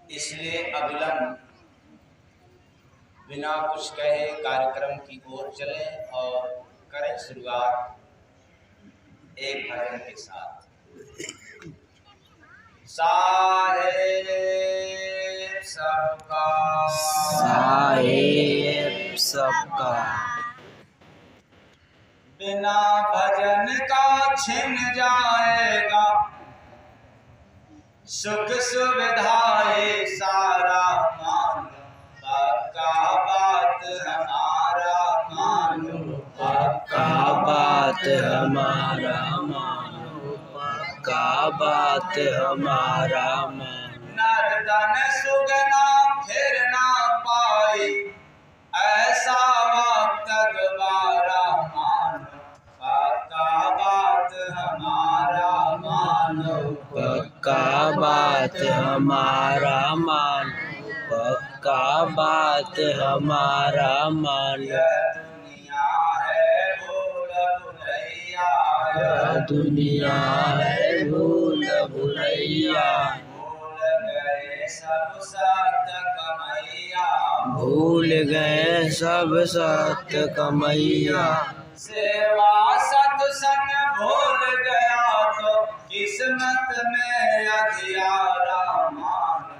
इसलिए अविलंब बिना कुछ कहे कार्यक्रम की ओर चले और करें शुरुआत एक भजन के साथ। साहेब सबका, साहेब सबका, बिना भजन का छिन जाएगा सुख सुविधाएं सारा। मानो पक्का बात हमारा, मानो पक्का बात हमारा मानो, पक्का बात हमारा मानो। नर्तन सुगना फिर ना पाई ऐसा वक्त दोबारा। मानो पक्का बात हमारा, मानो पक्का बात हमारा मानो, पक्का बात हमारा मानो। दुनिया है भूल भुलैया, दुनिया है भूल भुलैया, भूल गए सब सत कमैया, भूल गए सब सत्य कमैया। सेवा सत्संग भूल गया तो किस्मत में अधियारा। मानो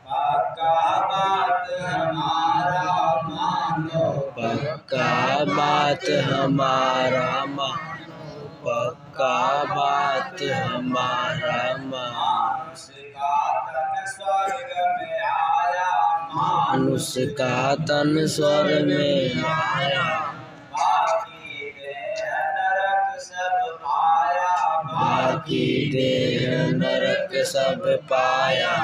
पक्का बात हमारा, मानो पक्का बात हमारा मानो, पक्का बात हमारा मानो। मानुष का तन स्वर्ग में आया, बाकी देह नरक सब पाया, बाकी देह नरक सब पाया।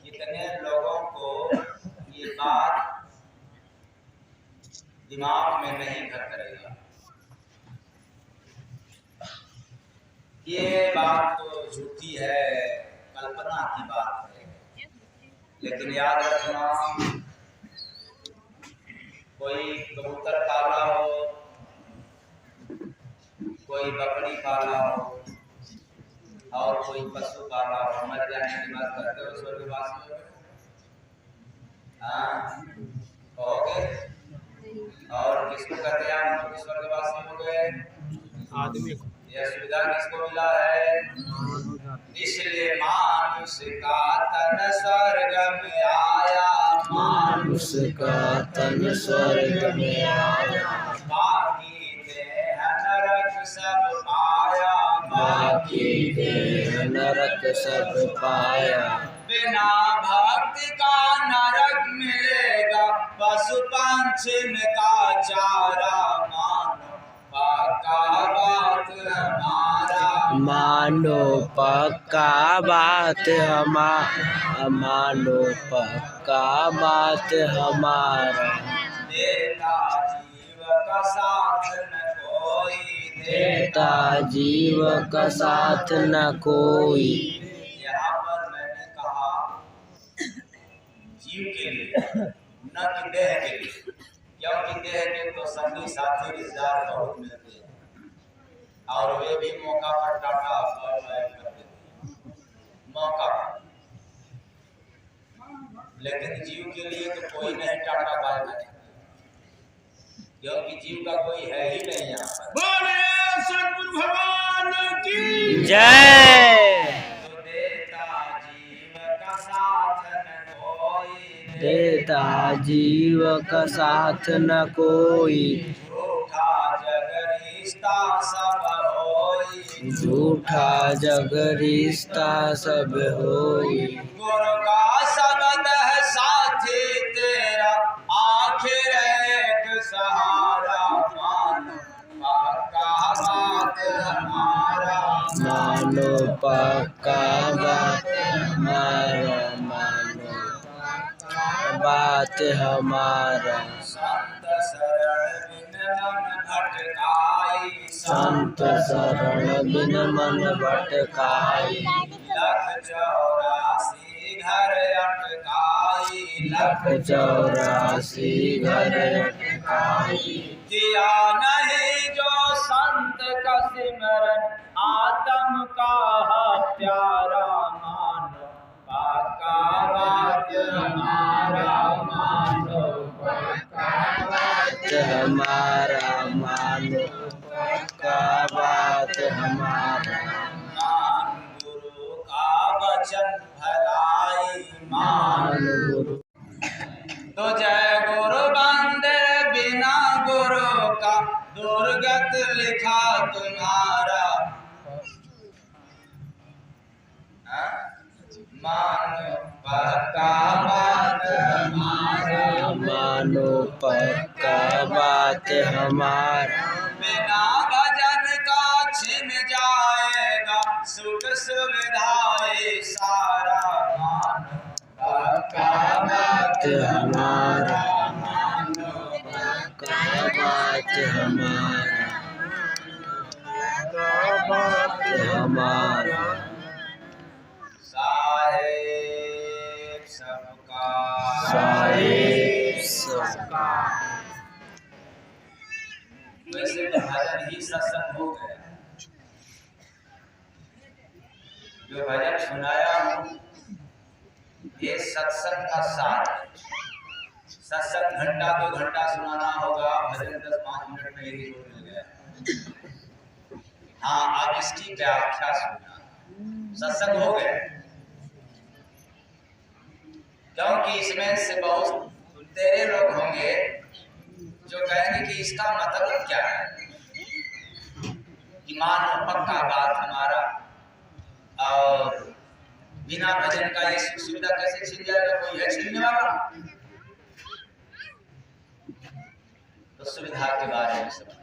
कितने लोगों को ये बात दिमाग में नहीं घर करेगा। ये बात तो झूठी है, कल्पना की बात है। लेकिन याद रखना, कोई कबूतर पाला हो, कोई बकरी पाला हो और कोई पशु पाला हो, मर जाने की बात करते हो स्वर्गवास में। हाँ, कहोगे? और किसको कहते हैं हम स्वर्गवासी हो गए? आदमी को। यह सुविधा किसको मिला है? इसलिए मानुष का तन स्वर्ग में आया, मानुष का तन स्वर्ग में आया, बाकी देह नरक सब पाया, बाकी देह नरक सब पाया। बिना भक्ति का नरक मिलेगा पशु पंछी का चारा। मानो पक्का बात हमारा, मानो पक्का बात हमारा, मानो पक्का बात हमारा। देता जीव का साथ न कोई, देता जीव का साथ न कोई। यहाँ पर मैंने कहा जीव के लिए, न कि देह के लिए, क्योंकि देह के तो संगी साथी रिश्तेदार बहुत मिलते हैं और वे भी मौका पर टाटा और कर देते हैं, मौका पर। लेकिन जीव के लिए तो कोई नहीं टाटा बाय बाय, क्योंकि जीव का कोई है ही नहीं यहाँ पर। बोले सतगुरु भगवान की जय। तो देता जीव का साथ न कोई, देता जीव का साथ न कोई। झूठा जग रिश्ता सब होई, झूठा जग रिश्ता सब होई। गुरु का शब्द है साथी तेरा, आखिर एक सहारा। मानो पक्का बात हमारा, मानो पक्का बात हमारा, मानो बात हमारा। संत शरण बिन मन भटकाई, संत शरण बिन मन भटकाई। लख 84 घर अटकाई, लख 84 घर अटकाई। किया नहीं जो संत का सिमरन, आत्म का प्यारा मानो पक्का बात हमारा मानो पक्का बात हमारा मानो पक्का बात हमारा मान गुरु का वचन भलाई मान गुरु तो जय गुरु बंदे बिना गुरु का दुर्गत लिखा तुम्हारा मानो पक्का बात हमारा मानो पक्का बात हमारा बिना भजन का छिन जाएगा सुख सुविधाएं सारा मानो पक्का बात हमारा मानो पक्का बात हमारा बात हमारा साहेब सबका साहेब सबका। वैसे तो भजन ही सत्संग हो गया। जो भजन सुनाया हूँ ये सत्संग का सार है। सत्संग घंटा 2 घंटा सुनाना होगा, भजन 10-5 मिनट में ही मिल गया। हाँ, आप इसकी व्याख्या सुनना, सत्संग हो गया। क्योंकि इसमें से बहुत तेरे लोग होंगे जो कहेंगे कि इसका मतलब क्या है कि मानो पक्का बात हमारा और बिना भजन का ये सुख सुविधा कैसे छीन जाएगा, कोई है छीनने वाला। तो सुविधा के बारे में समझ,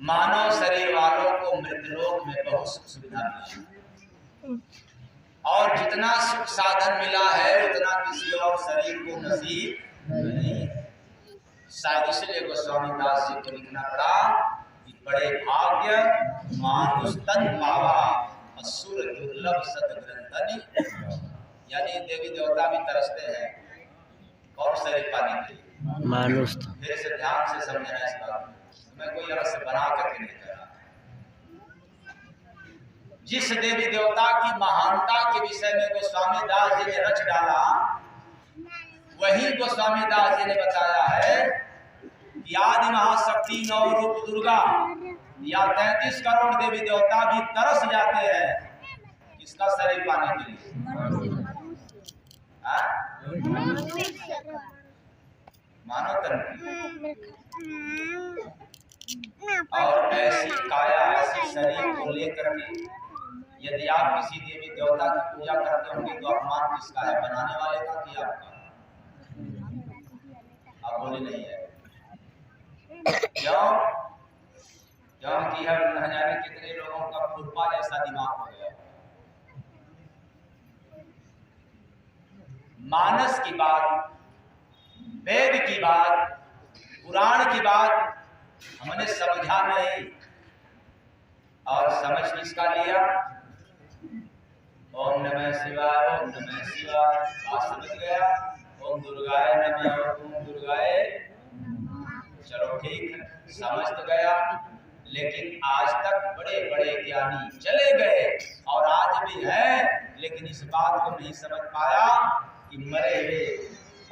मानव शरीर वालों को मृतलोक में बहुत सुख सुविधा मिली और जितना सुख साधन मिला है उतना किसी और शरीर को नसीब नहीं है। शायद इसलिए गोस्वामी दास जी को लिखना पड़ा कि बड़े भाग्य मानुष तन पावा असुर दुर्लभ सतग्रंथनि, यानी देवी देवता भी तरसते हैं और शरीर पाने के लिए। मानुष फिर से ध्यान से समझना इस बात में, मैं कोई अलग से बना करके नहीं कर रहा। जिस देवी देवता की महानता के विषय में गोस्वामी दास जी ने रच डाला, वही गोस्वामी दास जी ने बताया है कि आदि महाशक्ति 9 रूप दुर्गा या 33 करोड़ देवी देवता भी तरस जाते हैं इसका शरीर पाने के लिए। मानो तन और ऐसी काया ऐसी शरीर को लेकर के यदि आप किसी देवी देवता की पूजा करते होंगे तो अपमान किसका है, बनाने वाले का कि आपका? आप बोले नहीं है। क्यों? क्योंकि हम न जाने कितने लोगों का फुटपा जैसा दिमाग हो गया। मानस की बात, वेद की बात, पुराण की बात हमने समझा नहीं और समझ किसका लिया? ओम नमः शिवाय, ओम नमः शिवाय, बात समझ गया। ओम दुर्गाय नमः, ओम दुर्गाय, चलो ठीक है, समझ तो गया। लेकिन आज तक बड़े बड़े ज्ञानी चले गए और आज भी है, लेकिन इस बात को नहीं समझ पाया कि मरे हुए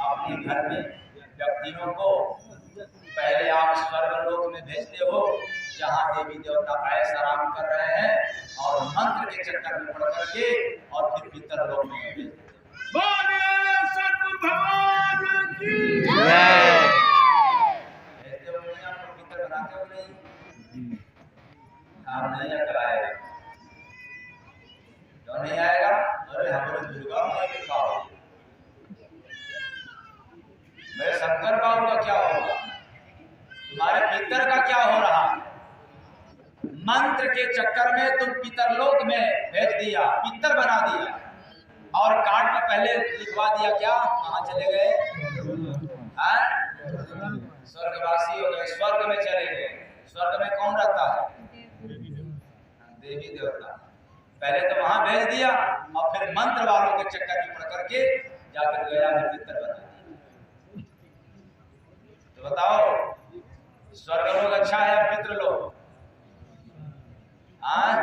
अपने घर में व्यक्तियों को पहले आप स्वर्ग लोक में भेजते हो जहाँ देवी देवता ऐश आराम कर रहे हैं और मंत्र के चक्कर में पड़ करके और फिर पितर लोक में भेजते हो। बोले सतगुरु भगवान की जय। भेजते हो नहीं, आपको पितर बनाते हो नहीं, काम नहीं कराएगा। क्यों नहीं आएगा? अरे हमारे दुर्गा माँ के क्या होगा, मेरे शंकर बाबू का क्या होगा, तुम्हारे पितर का क्या हो रहा है? मंत्र के चक्कर में तुम पितरलोक में भेज दिया, पितर बना दिया और कार्ड में पहले लिखवा दिया क्या, कहाँ चले गए? स्वर्गवासी हो गए, स्वर्ग में चले गए। स्वर्ग में कौन रहता है? देवी देवता। पहले तो वहां भेज दिया और फिर मंत्र वालों के चक्कर में पड़ करके जाकर गया में पितर बना दिया। तो बताओ स्वर्ग लोग अच्छा है या पितृ लोग? हाँ?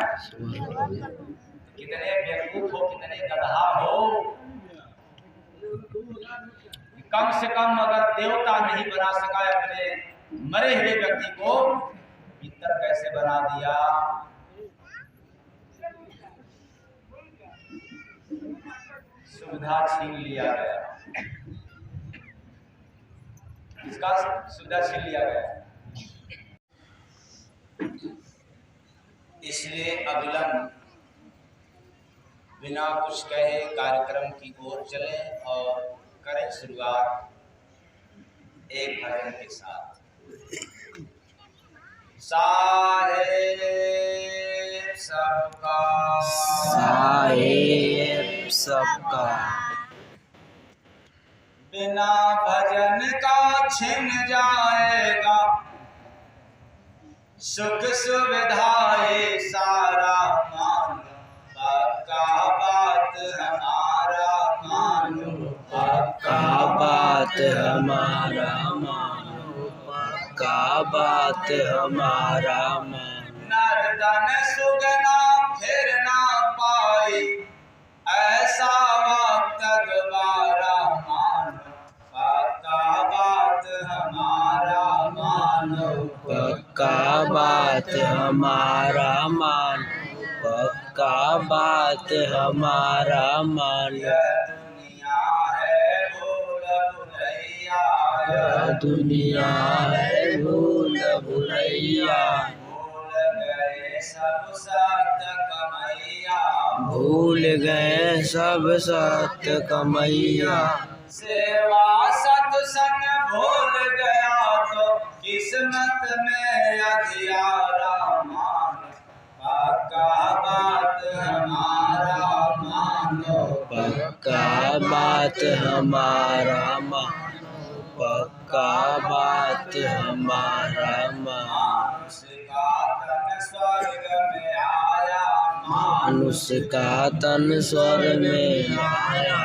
कितने बेवकूफ हो, कितने गधा हो, कम से कम अगर देवता नहीं बना सका अपने मरे हुए व्यक्ति को, पितर कैसे बना दिया। सुविधा छीन लिया गया, इसका सुविधा छीन लिया गया। इसलिए अविलंब बिना कुछ कहे कार्यक्रम की ओर चले और करें शुरुआत एक भजन के साथ। साहेब सबका, साहेब सबका, बिना भजन का छिन जाएगा सुख सुविधाए सारा। मान पक्का बात हमारा मानो, पक्का बात हमारा मानो, पक्का बात हमारा मानो। नर्दन सुगना फिर ना पाए ऐसा वक्त दोबारा। मानो पक्का बात हमारा मानो, पक्का बात हमारा मानो, पक्का बात हमारा मानो। यह दुनिया है भूल भुलैया, दुनिया है भूल भुलैया, भूल गए सब सत्य कमैया, भूल गए सब सत्य कमैया। सेवा सत्संग भूल गया तो किस्मत में अधियारा। मान पक्का बात हमारा मानो, पक्का बात हमारा मानो, पक्का बात हमारा मानो। मानुष का तन स्वर्ग में आया, मानुष का तन स्वर्ग में आया,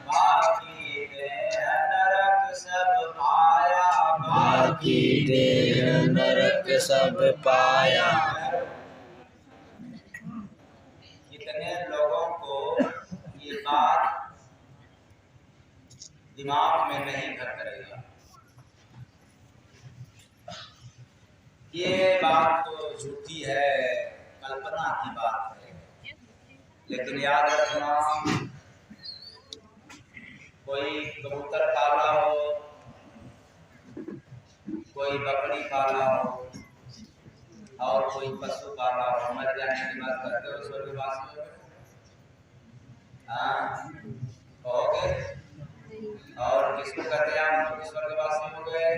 बाकी देह नरक सब पाया। बाकी देह नरक सब पाया। कितने लोगों को ये बात दिमाग में नहीं घर करेगा। ये बात तो झूठी है, कल्पना की बात है, लेकिन याद रखना, कोई कबूतर पाला हो, कोई बकरी पाला हो और कोई पशु पाला हो, मर जाने की बात करते हो स्वर्गवासी हो, हाँ कहोगे। और किसको कहते हैं हम लोग स्वर्गवासी हो गए?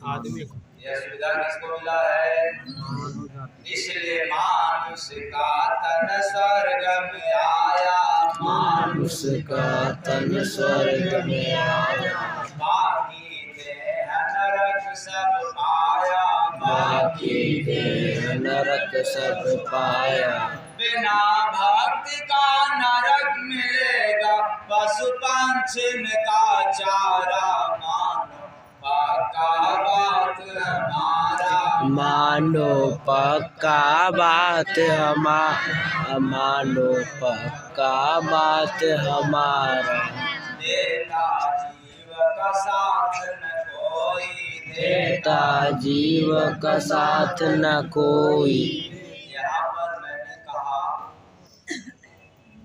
आदमी को। यह सुविधा किसको मिला है? इसलिए मानुष का तन स्वर्ग में आया, मानुष का तन स्वर्ग में आया, बाकी देह नरक सब पाया, बाकी देह नरक सब पाया। बिना भक्ति का नरक मिलेगा पशु पंछी का चारा। मानो पक्का बात हमारा, मानो पक्का बात हमारा, मानो पक्का बात हमारा। देता जीव का साथ न कोई, देता जीव का साथ न कोई। यहाँ पर मैंने कहा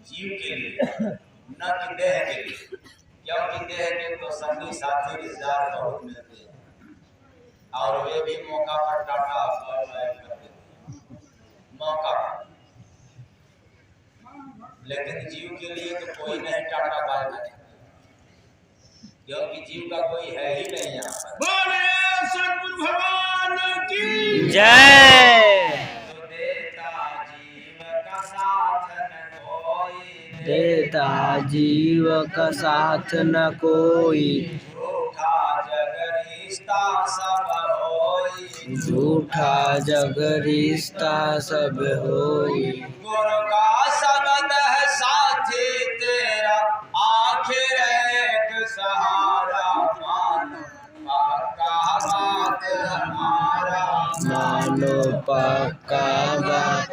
जीव के लिए, न कि देह के लिए, क्योंकि देह के तो संगी साथी रिश्तेदार बहुत मिलते हैं और वे भी मौका पर टाटा कर देते हैं, मौका पर। लेकिन जीव के लिए तो कोई नहीं टाटा बाय बाय, क्योंकि जीव का कोई है ही नहीं यहाँ पर। बोले सतगुरु भगवान की जय। तो देता जीव का साथ न कोई, देता जीव का साथ न कोई। झूठा जग रिश्ता सब होई, झूठा जग रिश्ता सब होई। गुरु का शब्द है साथी तेरा, आखिर एक सहारा। मानो पक्का बात हमारा, मानो पक्का बात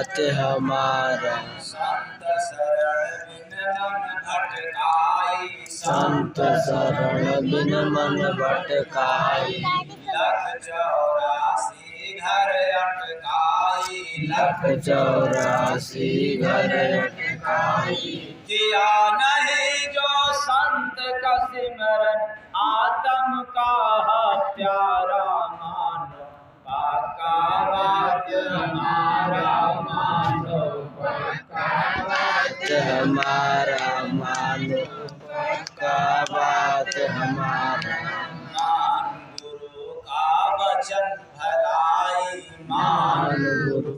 पथ हमारा। संत शरण बिन मन भटकाई, संत शरण बिन मन भटकाई। लख 84 घर अटकाई, लख 84 घर अटकाई। किया नहीं जो संत का सिमरन, आत्म का प्यारा मानो, पाका बात हमारा मानो, हमारा मानो।